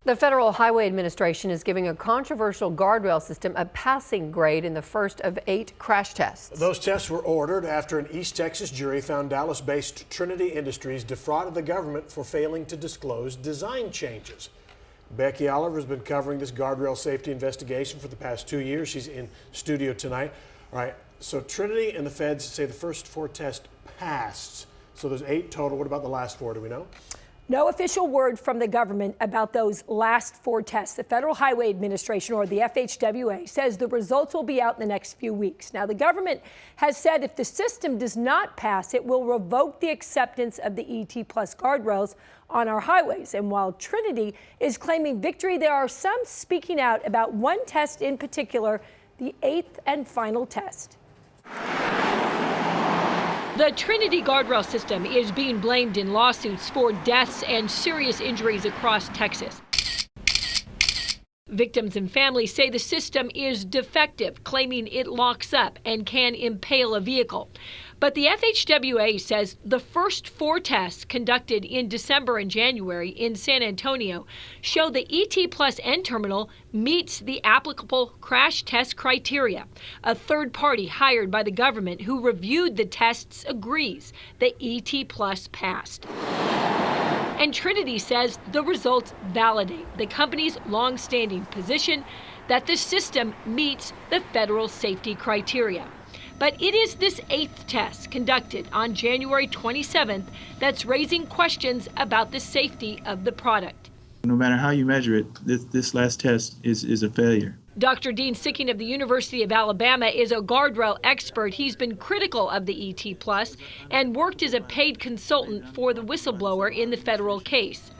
The Federal Highway Administration is giving a controversial guardrail system a passing grade in the first of 8 crash tests. Those tests were ordered after an East Texas jury found Dallas-based Trinity Industries defrauded the government for failing to disclose design changes. Becky Oliver has been covering this guardrail safety investigation for the past 2 years. She's in studio tonight. All right, so Trinity and the feds say the first 4 tests passed. So there's 8 total. What about the last 4? Do we know? No official word from the government about those last 4 tests. The Federal Highway Administration, or the FHWA, says the results will be out in the next few weeks. Now, the government has said if the system does not pass, it will revoke the acceptance of the ET Plus guardrails on our highways. And while Trinity is claiming victory, there are some speaking out about one test in particular, the 8th and final test. The Trinity guardrail system is being blamed in lawsuits for deaths and serious injuries across Texas. Victims and families say the system is defective, claiming it locks up and can impale a vehicle. But the FHWA says the first 4 tests conducted in December and January in San Antonio show the ET Plus end terminal meets the applicable crash test criteria. A third party hired by the government who reviewed the tests agrees the ET Plus passed. And Trinity says the results validate the company's long-standing position that the system meets the federal safety criteria. But it is this 8th test conducted on January 27th that's raising questions about the safety of the product. No matter how you measure it, this last test is a failure. Dr. Dean Sicking of the University of Alabama is a guardrail expert. He's been critical of the ET Plus and worked as a paid consultant for the whistleblower in the federal case.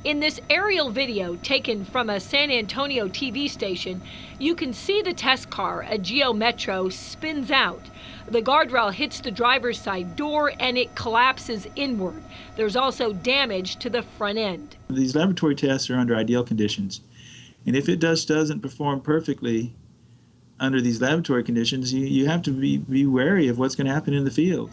In this aerial video taken from a San Antonio TV station, you can see the test car, a Geo Metro, spins out. The guardrail hits the driver's side door and it collapses inward. There's also damage to the front end. These laboratory tests are under ideal conditions. And if it doesn't perform perfectly under these laboratory conditions, you have to be wary of what's going to happen in the field.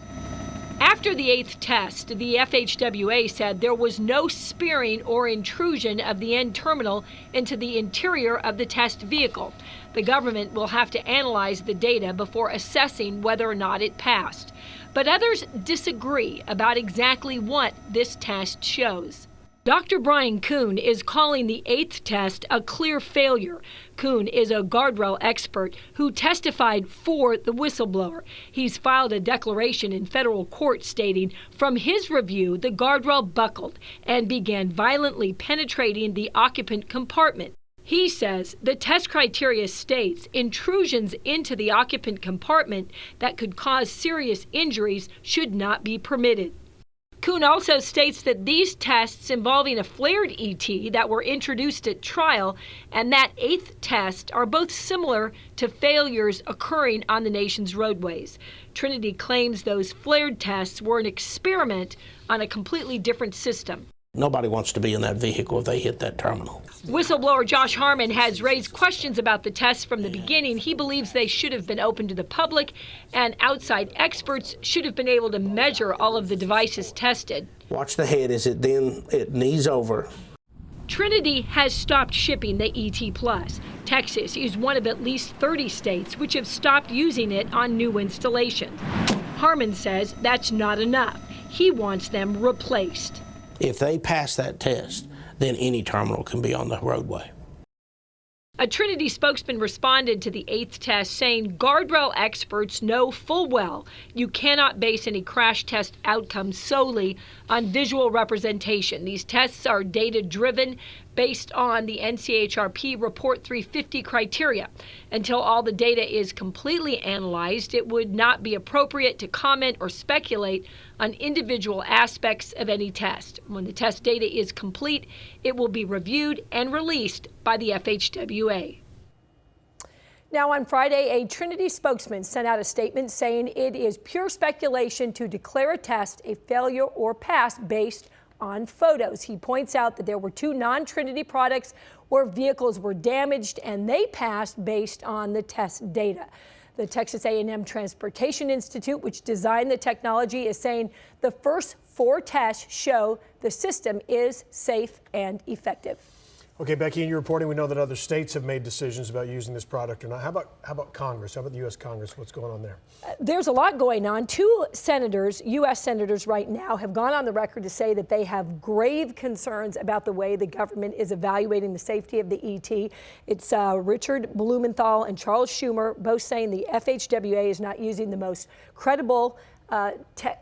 After the 8th test, the FHWA said there was no spearing or intrusion of the end terminal into the interior of the test vehicle. The government will have to analyze the data before assessing whether or not it passed. But others disagree about exactly what this test shows. Dr. Brian Kuhn is calling the 8th test a clear failure. Kuhn is a guardrail expert who testified for the whistleblower. He's filed a declaration in federal court stating from his review, the guardrail buckled and began violently penetrating the occupant compartment. He says the test criteria states intrusions into the occupant compartment that could cause serious injuries should not be permitted. Kuhn also states that these tests involving a flared ET that were introduced at trial and that 8th test are both similar to failures occurring on the nation's roadways. Trinity claims those flared tests were an experiment on a completely different system. Nobody wants to be in that vehicle if they hit that terminal. Whistleblower Josh Harmon has raised questions about the tests from the beginning. He believes they should have been open to the public, and outside experts should have been able to measure all of the devices tested. Watch the head as it knees over. Trinity has stopped shipping the ET Plus. Texas is one of at least 30 states which have stopped using it on new installations. Harmon says that's not enough. He wants them replaced. If they pass that test, then any terminal can be on the roadway. A Trinity spokesman responded to the 8th test saying guardrail experts know full well you cannot base any crash test outcomes solely on visual representation. These tests are data-driven based on the NCHRP Report 350 criteria. Until all the data is completely analyzed, it would not be appropriate to comment or speculate on individual aspects of any test. When the test data is complete, it will be reviewed and released by the FHWA. Now, on Friday, a Trinity spokesman sent out a statement saying it is pure speculation to declare a test a failure or pass based on photos. He points out that there were 2 non-Trinity products where vehicles were damaged and they passed based on the test data. The Texas A&M Transportation Institute, which designed the technology, is saying the first 4 tests show the system is safe and effective. Okay, Becky, in your reporting, we know that other states have made decisions about using this product or not. How about Congress? How about the U.S. Congress? What's going on there? There's a lot going on. Two senators, U.S. senators right now, have gone on the record to say that they have grave concerns about the way the government is evaluating the safety of the ET. It's Richard Blumenthal and Charles Schumer, both saying the FHWA is not using the most credible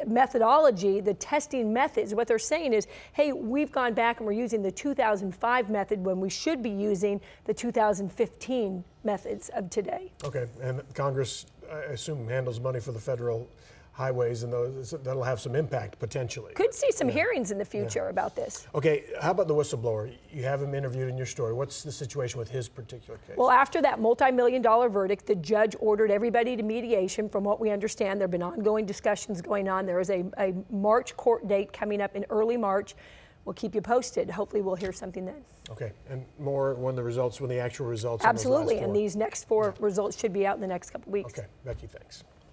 methodology, the testing methods. What they're saying is, hey, we've gone back and we're using the 2005 method when we should be using the 2015 methods of today. Okay, and Congress, I assume, handles money for the federal highways, and those that'll have some impact potentially. Could see some hearings in the future about this. Okay, how about the whistleblower? You have him interviewed in your story. What's the situation with his particular case? Well, after that multi-million-dollar verdict, the judge ordered everybody to mediation. From what we understand, there have been ongoing discussions going on. There is a March court date coming up in early March. We'll keep you posted. Hopefully we'll hear something then. Okay, and more when the actual results. Absolutely, on those last and these next 4 results should be out in the next couple weeks. Okay, Becky, thanks.